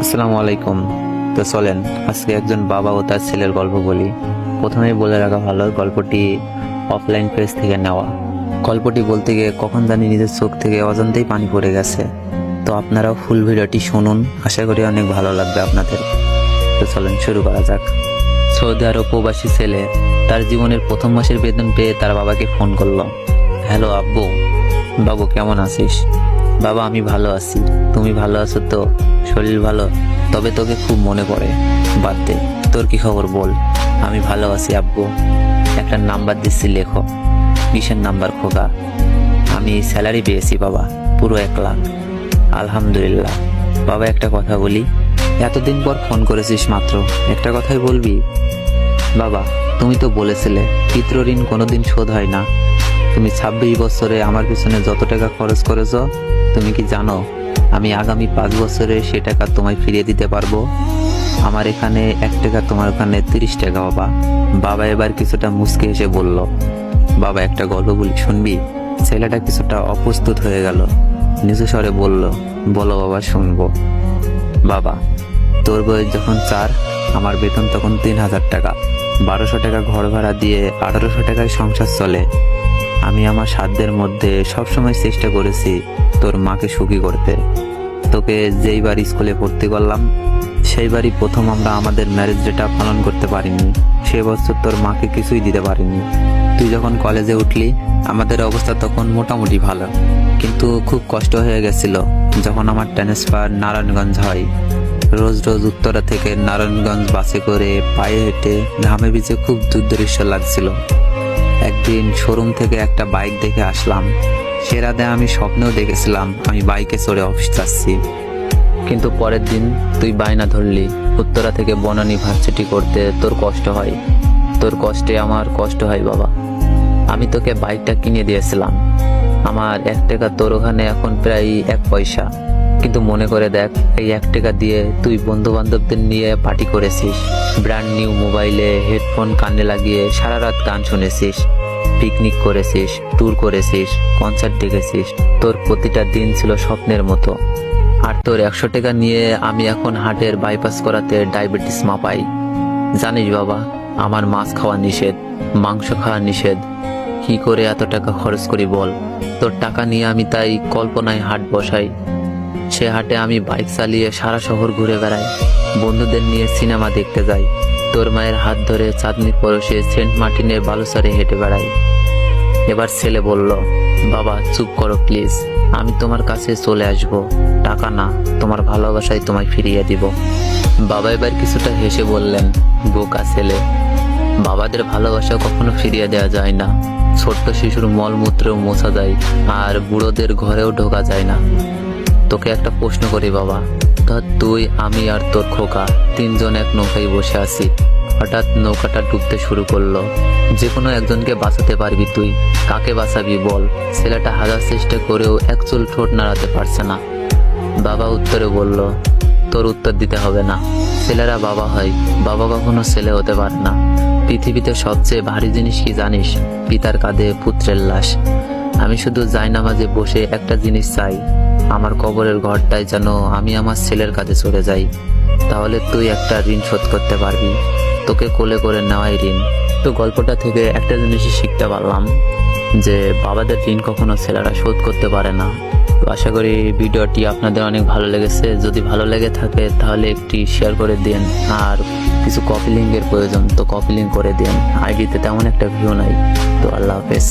আসসালামু আলাইকুম। তো চলেন আজকে একজন বাবা ও তার ছেলের গল্প বলি। প্রথমেই বলে রাখা ভালো, গল্পটি অফলাইন পেজ থেকে নেওয়া। গল্পটি বলতে গিয়ে কখন জানি নিজের চোখ থেকে অজান্তেই পানি পড়ে গেছে। তো আপনারাও ফুল ভিডিওটি শুনুন, আশা করি অনেক ভালো লাগবে আপনাদের। তো চলেন শুরু করা যাক। সৌদি আরব প্রবাসী ছেলে তার জীবনের প্রথম মাসের বেতন পেয়ে তার বাবাকে ফোন করলো। হ্যালো আব্বু। বাবু কেমন আছিস? বাবা আমি ভালো আছি, তুমি ভালো আছো তো? শরীর ভালো? তবে তোকে খুব মনে পড়ে। বাদ দে, তোর কি খবর বল। আমি ভালো আছি আব্বু। একটা নাম্বার দিচ্ছি, লেখো। কিসের নাম্বার খোকা? আমি স্যালারি পেয়েছি বাবা, পুরো 1 লাখ। আলহামদুলিল্লাহ। বাবা একটা কথা বলি, এতদিন পর ফোন করেছিস মাত্র, একটা কথাই বলবি? বাবা তুমি তো বলেছিলে পিতৃঋণ কোনোদিন শোধ হয় না। তুমি 26 বছরে আমার পিছনে যত টাকা খরচ করেছো, তুমি কি জানো আমি আগামী 5 বছরে সে টাকা তোমায় ফিরিয়ে দিতে পারবো? আমার এখানে 1 টাকা, তোমার ওখানে 30 টাকা বাবা। বাবা এবার কিছুটা মুচকে এসে বলল, বাবা একটা গল্প বলি, শুনবি? ছেলেটা কিছুটা অপ্রস্তুত হয়ে গেল, নিচু স্বরে বলল, বলো বাবা শুনবো। বাবা তোর বয়স যখন 4, আমার বেতন তখন 3000 টাকা। 1200 টাকা ঘর ভাড়া দিয়ে 1800 টাকায় সংসার চলে। আমি আমার সাধ্যের মধ্যে সবসময় চেষ্টা করেছি তোর মাকে সুখী করতে। তোকে যেইবার স্কুলে ভর্তি করলাম সেইবারই প্রথম আমরা আমাদের ম্যারেজ ডেটা পালন করতে পারিনি। সে বছর তোর মাকে কিছুই দিতে পারিনি। তুই যখন কলেজে উঠলি আমাদের অবস্থা তখন মোটামুটি ভালো, কিন্তু খুব কষ্ট হয়ে গেছিল যখন আমার ট্রান্সফার নারায়ণগঞ্জ হয়। রোজ রোজ উত্তরা থেকে নারায়ণগঞ্জ বাসে করে পায়ে হেঁটে ঘামে ভিজে খুব দুর্দৃশ্য লাগছিল। একদিন শোরুম থেকে একটা বাইক দেখে আসলাম। সে রাতে আমি স্বপ্নেও দেখেছিলাম আমি বাইকে চড়ে অফিস যাচ্ছি। কিন্তু পরের দিন তুই বায়না ধরলি উত্তরা থেকে বনানী ভার্সিটি করতে তোর কষ্ট হয়। তোর কষ্টে আমার কষ্ট হয় বাবা। আমি তোকে বাইকটা কিনে দিয়েছিলাম। আমার 1 টাকা তোর ওখানে এখন প্রায় 1 পয়সা। কিন্তু মনে করে দেখ, এই 1 টাকা দিয়ে তুই বন্ধু বান্ধবদের নিয়ে পার্টি করেছিস, ব্র্যান্ড নিউ মোবাইলে হেডফোন কানে লাগিয়ে সারা রাত গান শুনেছিস, পিকনিক করেছিস, ট্যুর করেছিস, কনসার্ট দেখেছিস। তোর প্রতিটা দিন ছিল স্বপ্নের মতো। আর তোর 100 টাকা নিয়ে আমি এখন হার্টের বাইপাস করাতে ডায়াবেটিস মাপাই। জানিস বাবা, আমার মাছ খাওয়া নিষেধ, মাংস খাওয়া নিষেধ। কি করে এত টাকা খরচ করি বল? তোর টাকা নিয়ে আমি তাই কল্পনায় হাট বসাই। সে হাটে আমি বাইক চালিয়ে সারা শহর ঘুরে বেড়াই, বন্ধুদের নিয়ে সিনেমা দেখতে যাই, তোর মায়ের হাত ধরে চাঁদনি পরশে সেন্ট মার্টিনের বালুচরে হেঁটে বেড়াই। এবার ছেলে বলল, বাবা চুপ করো প্লিজ, আমি তোমার কাছে চলে আসব। টাকা না, তোমার ভালোবাসায় তোমায় ফিরিয়ে দিব। বাবা এবার কিছুটা হেসে বললেন, বোকা ছেলে, বাবাদের ভালোবাসা কখনো ফিরিয়ে দেওয়া যায় না। ছোট্ট শিশুর মলমূত্রেও মোছা যায়, আর বুড়োদের ঘরেও ঢোকা যায় না। তোকে একটা প্রশ্ন করি বাবা, ধর তুই, আমি আর তোর খোকা 3 জন এক নৌকায় বসে আছি। হঠাৎ নৌকাটা ডুবতে শুরু করলো। যে কোনো একজনকে বাঁচাতে পারবি তুই, কাকে বাঁচাবি বল? ছেলেটা হাজার চেষ্টা করেও এক চুল ঠোঁট নাড়াতে পারছে না। বাবা উত্তরে বলল, তোর উত্তর দিতে হবে না। ছেলেরা বাবা হয়, বাবা কখনো ছেলে হতে পারে না। পৃথিবীতে সবচেয়ে ভারী জিনিস কি জানিস? পিতার কাঁধে পুত্রের লাশ। আমি শুধু জায়নামাজে বসে একটা জিনিস চাই, আমার কবরের ঘরটায় যেন আমি আমার ছেলের কাছে চলে যাই। তাহলে তুই একটা ঋণ শোধ করতে পারবি, তোকে কোলে করে নেওয়াই ঋণ। তো গল্পটা থেকে একটা জিনিসই শিখতে পারলাম, যে বাবাদের ঋণ কখনো ছেলেরা শোধ করতে পারে না। তো আশা করি ভিডিওটি আপনাদের অনেক ভালো লেগেছে। যদি ভালো লেগে থাকে তাহলে একটি শেয়ার করে দিন, আর কিছু কপি লিঙ্কের প্রয়োজন তো কপি লিঙ্ক করে দিন। আইডিতে তেমন একটা ভিউ নাই। তো আল্লাহ হাফেজ।